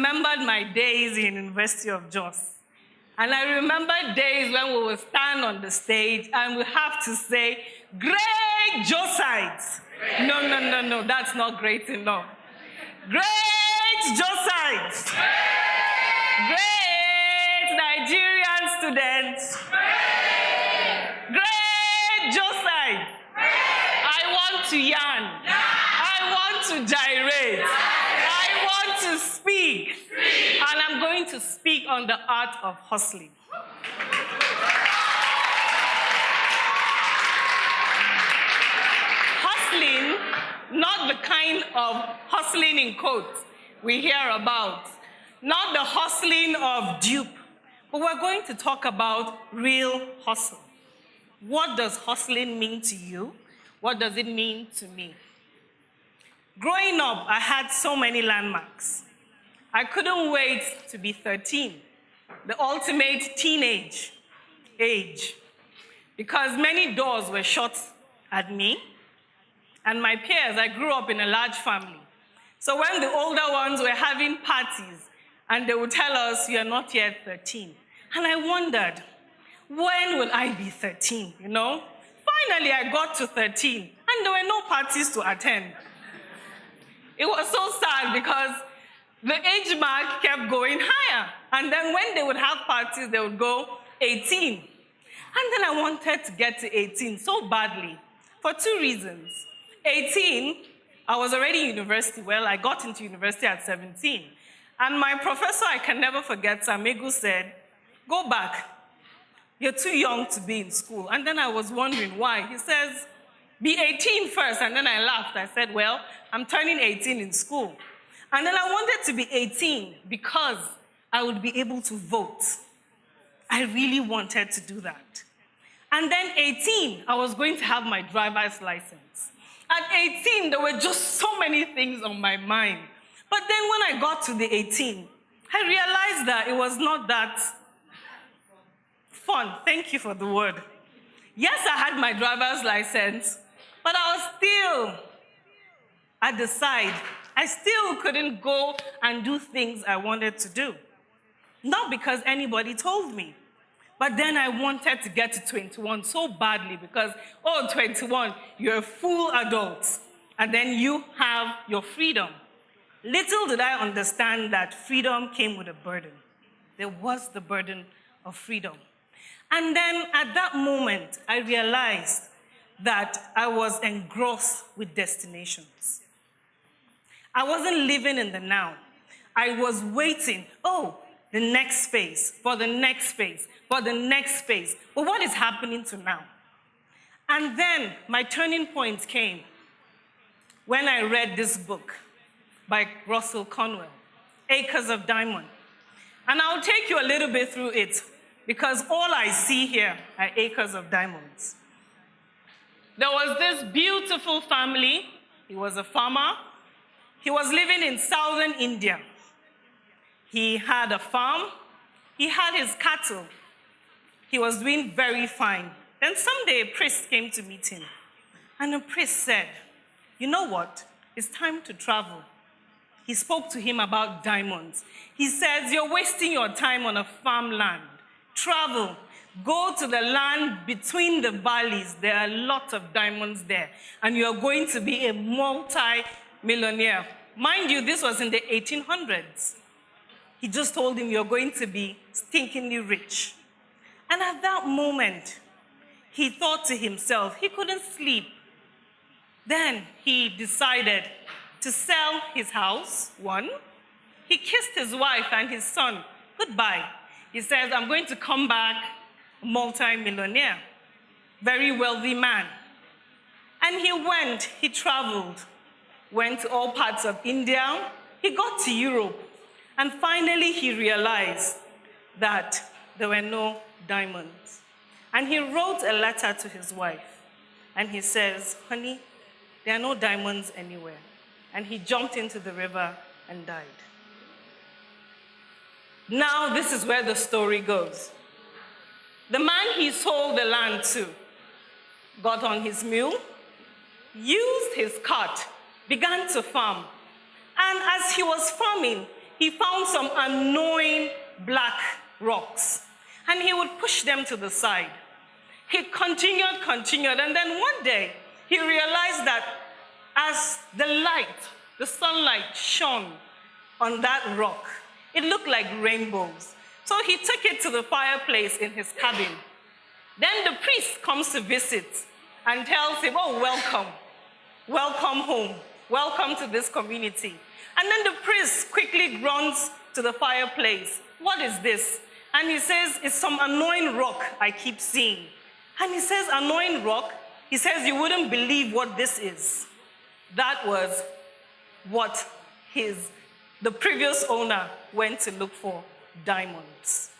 remembered my days in University of Jos. And I remember days when we would stand on the stage and we have to say, great Josites. No, that's not great enough. Great Josites. Great Nigerian students. Great Josites. I want to yarn. I want to gyrate. I want to speak. And I'm going to speak on the art of hustling. Hustling, not the kind of hustling in quotes we hear about, not the hustling of dupe, but we're going to talk about real hustle. What does hustling mean to you? What does it mean to me? Growing up, I had so many landmarks. I couldn't wait to be 13, the ultimate teenage age, because many doors were shut at me and my peers. I grew up in a large family. So when the older ones were having parties and they would tell us, you're not yet 13. And I wondered, when will I be 13, you know? Finally, I got to 13 and there were no parties to attend. It was so sad because the age mark kept going higher. And then when they would have parties, they would go 18. And then I wanted to get to 18 so badly for two reasons. 18, I was already in university. Well, I got into university at 17. And my professor, I can never forget, Samegu said, go back. You're too young to be in school. And then I was wondering why. He says, be 18 first. And then I laughed. I said, well, I'm turning 18 in school. And then I wanted to be 18 because I would be able to vote. I really wanted to do that. And then 18, I was going to have my driver's license. At 18, there were just so many things on my mind. But then when I got to the 18, I realized that it was not that fun. Thank you for the word. Yes, I had my driver's license, but I was still at the side. I still couldn't go and do things I wanted to do. Not because anybody told me, but then I wanted to get to 21 so badly because, oh, 21, you're a full adult, and then you have your freedom. Little did I understand that freedom came with a burden. There was the burden of freedom. And then at that moment, I realized that I was engrossed with destinations. I wasn't living in the now. I was waiting, oh, the next phase, for the next phase, for the next phase. But what is happening to now? And then my turning point came when I read this book by Russell Conwell, Acres of Diamond. And I'll take you a little bit through it because all I see here are acres of diamonds. There was this beautiful family. He was a farmer. He was living in southern India. He had a farm. He had his cattle. He was doing very fine. Then someday a priest came to meet him. And the priest said, you know what? It's time to travel. He spoke to him about diamonds. He says, you're wasting your time on a farmland. Travel. Go to the land between the valleys. There are lots of diamonds there. And you're going to be a multi-millionaire. Mind you, this was in the 1800s. He just told him, you're going to be stinkingly rich. And at that moment, he thought to himself, he couldn't sleep. Then he decided to sell his house, one. He kissed his wife and his son goodbye. He says, I'm going to come back a multi-millionaire, very wealthy man. And he went, he traveled, went to all parts of India. He got to Europe. And finally, he realized that there were no diamonds. And he wrote a letter to his wife. And he says, honey, there are no diamonds anywhere. And he jumped into the river and died. Now, this is where the story goes. The man he sold the land to got on his mule, used his cart, began to farm. And as he was farming, he found some annoying black rocks, and he would push them to the side. He continued, and then one day, he realized that as the sunlight shone on that rock, it looked like rainbows. So he took it to the fireplace in his cabin. Then the priest comes to visit and tells him, oh, welcome home, welcome to this community. And then the priest quickly runs to the fireplace. What is this? And he says, it's some annoying rock I keep seeing. And he says, annoying rock? He says, you wouldn't believe what this is. That was what the previous owner went to look for, diamonds.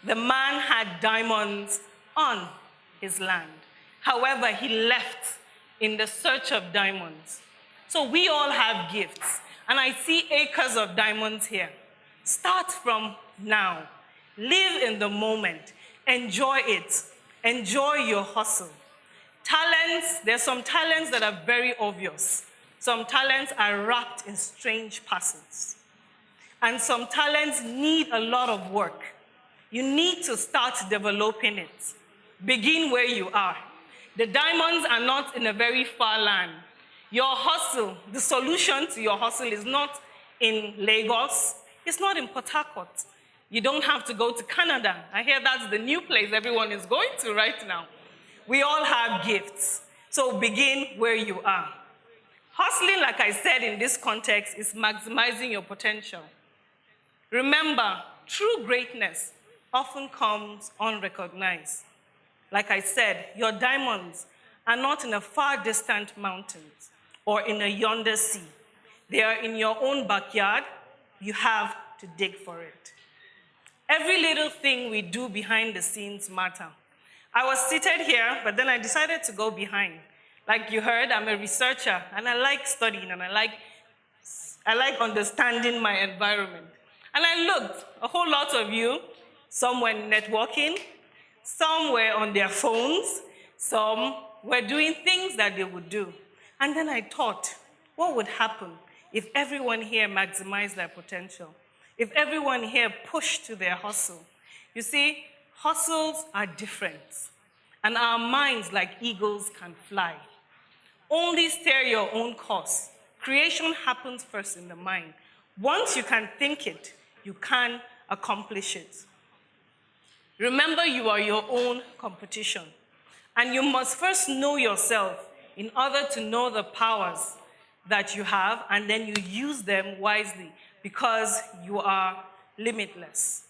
The man had diamonds on his land. However, he left in the search of diamonds. So we all have gifts. And I see acres of diamonds here. Start from now. Live in the moment. Enjoy it. Enjoy your hustle. Talents, there's some talents that are very obvious. Some talents are wrapped in strange puzzles. And some talents need a lot of work. You need to start developing it. Begin where you are. The diamonds are not in a very far land. Your hustle, the solution to your hustle is not in Lagos. It's not in Port Harcourt. You don't have to go to Canada. I hear that's the new place everyone is going to right now. We all have gifts. So begin where you are. Hustling, like I said in this context, is maximizing your potential. Remember, true greatness often comes unrecognized. Like I said, your diamonds are not in a far distant mountains or in a yonder sea. They are in your own backyard. You have to dig for it. Every little thing we do behind the scenes matter. I was seated here, but then I decided to go behind. Like you heard, I'm a researcher, and I like studying, and I like understanding my environment. And I looked, a whole lot of you, some were networking, some were on their phones, some were doing things that they would do. And then I thought, what would happen if everyone here maximized their potential? If everyone here pushed to their hustle? You see, hustles are different, and our minds, like eagles, can fly. Only steer your own course. Creation happens first in the mind. Once you can think it, you can accomplish it. Remember, you are your own competition, and you must first know yourself in order to know the powers that you have, and then you use them wisely because you are limitless.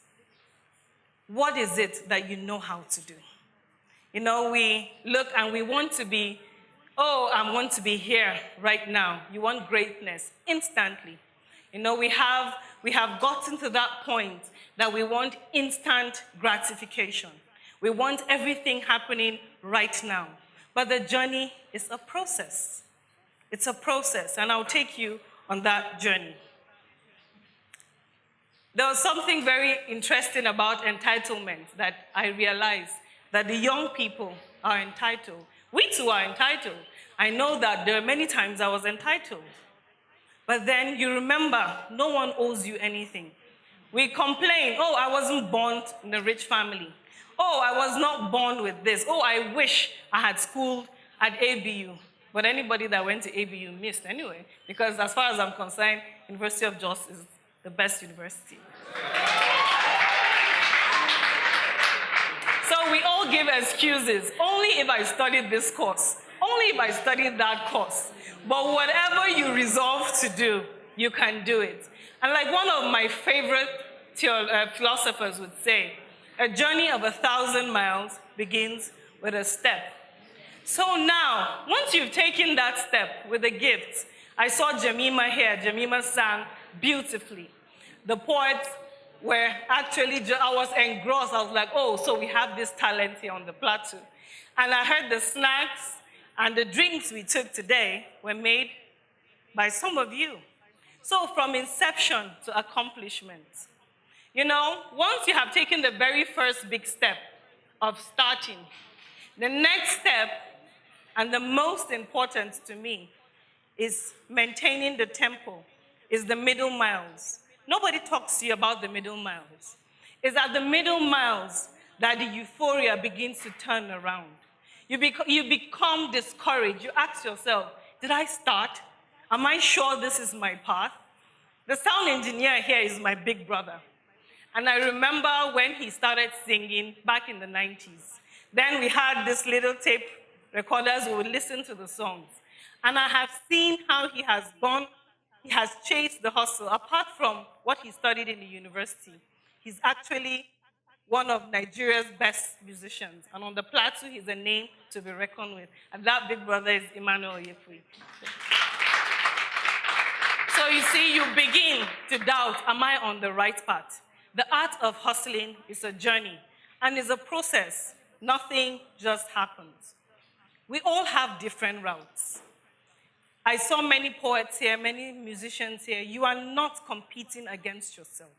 What is it that you know how to do? You know, we look and we want to be, oh, I want to be here right now. You want greatness instantly. You know, we have gotten to that point that we want instant gratification. We want everything happening right now. But the journey is a process. It's a process, and I'll take you on that journey. There was something very interesting about entitlement that I realized, that the young people are entitled. We too are entitled. I know that there are many times I was entitled. But then you remember, no one owes you anything. We complain, oh, I wasn't born in a rich family. Oh, I was not born with this. Oh, I wish I had schooled at ABU. But anybody that went to ABU missed anyway, because as far as I'm concerned, University of Jos is the best university. So we all give excuses. Only if I studied this course. Only if I studied that course. But whatever you resolve to do, you can do it. And like one of my favorite philosophers would say, a journey of 1,000 miles begins with a step. So now, once you've taken that step with a gift, I saw Jemima here. Jemima sang beautifully. The poets were actually, I was engrossed. I was like, oh, so we have this talent here on the plateau. And I heard the snacks and the drinks we took today were made by some of you. So from inception to accomplishment, you know, once you have taken the very first big step of starting, the next step, and the most important to me, is maintaining the tempo, is the middle miles. Nobody talks to you about the middle miles. It's at the middle miles that the euphoria begins to turn around. You become discouraged. You ask yourself, did I start? Am I sure this is my path? The sound engineer here is my big brother. And I remember when he started singing back in the 90s. Then we had this little tape recorders who would listen to the songs. And I have seen how he has chased the hustle. Apart from what he studied in the university, he's actually one of Nigeria's best musicians. And on the plateau, he's a name to be reckoned with. And that big brother is Emmanuel Yefui. So you see, you begin to doubt, am I on the right path? The art of hustling is a journey and is a process. Nothing just happens. We all have different routes. I saw many poets here, many musicians here. You are not competing against yourself.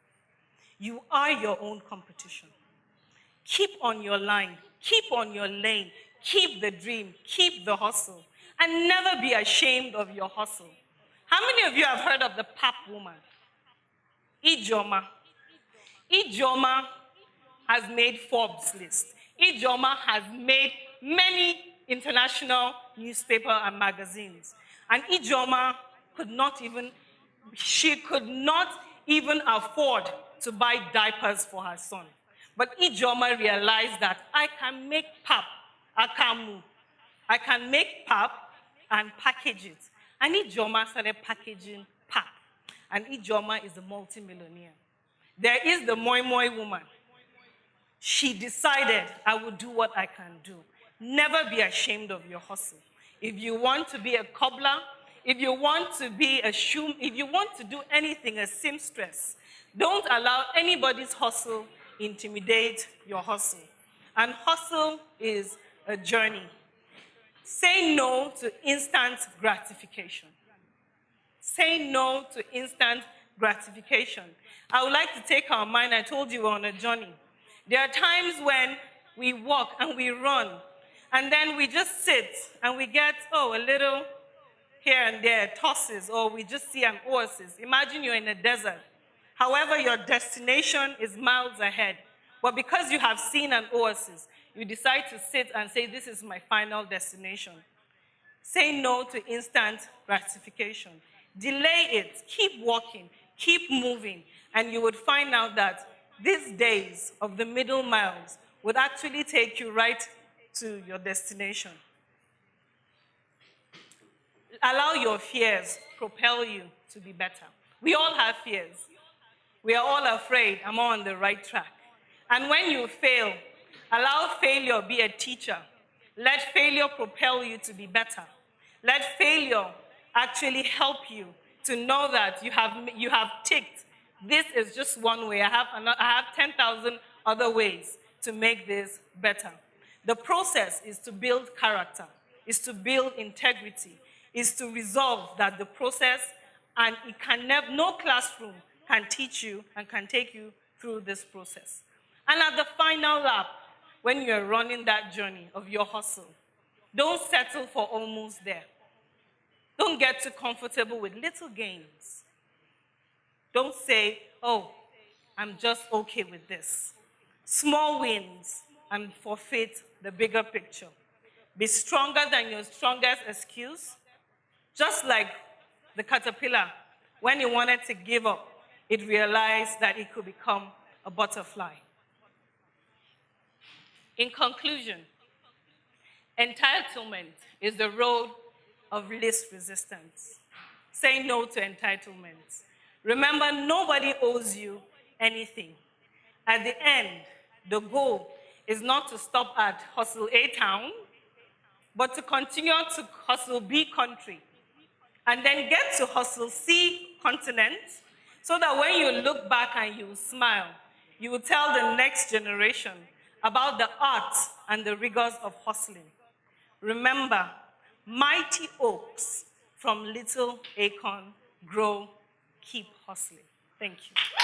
You are your own competition. Keep on your line, keep on your lane, keep the dream, keep the hustle, and never be ashamed of your hustle. How many of you have heard of the pap woman? Ijoma. Ijoma has made Forbes list. Ijoma has made many international newspapers and magazines. And Ijoma could not even afford to buy diapers for her son. But Ijoma realized that I can make pap, akamu. I can make pap and package it. And Ijoma started packaging pap. And Ijoma is a multimillionaire. There is the Moi Moi woman. She decided, I will do what I can do. Never be ashamed of your hustle. If you want to be a cobbler, if you want to be a if you want to do anything, a seamstress, don't allow anybody's hustle intimidate your hustle. And hustle is a journey. Say no to instant gratification. Say no to instant gratification. I would like to take our mind, I told you we're on a journey. There are times when we walk and we run, and then we just sit and we get, a little here and there, tosses, or we just see an oasis. Imagine you're in a desert. However, your destination is miles ahead. But because you have seen an oasis, you decide to sit and say, this is my final destination. Say no to instant gratification. Delay it. Keep walking. Keep moving. And you would find out that these days of the middle miles would actually take you right to your destination. Allow your fears propel you to be better. We all have fears. We are all afraid, am I on the right track? And when you fail, allow failure be a teacher. Let failure propel you to be better. Let failure actually help you to know that you have ticked. This is just one way. I have 10,000 other ways to make this better. The process is to build character, is to build integrity, is to resolve that the process, and no classroom can teach you and can take you through this process. And at the final lap, when you're running that journey of your hustle, don't settle for almost there. Don't get too comfortable with little gains. Don't say, I'm just okay with this. Small wins and forfeit the bigger picture. Be stronger than your strongest excuse. Just like the caterpillar, when it wanted to give up, it realized that it could become a butterfly. In conclusion, entitlement is the road of least resistance. Say no to entitlement. Remember, nobody owes you anything. At the end, the goal is not to stop at hustle A town, but to continue to hustle B country, and then get to hustle C continent, so that when you look back and you smile, you will tell the next generation about the art and the rigors of hustling. Remember, mighty oaks from little acorn grow. Keep hustling. Thank you.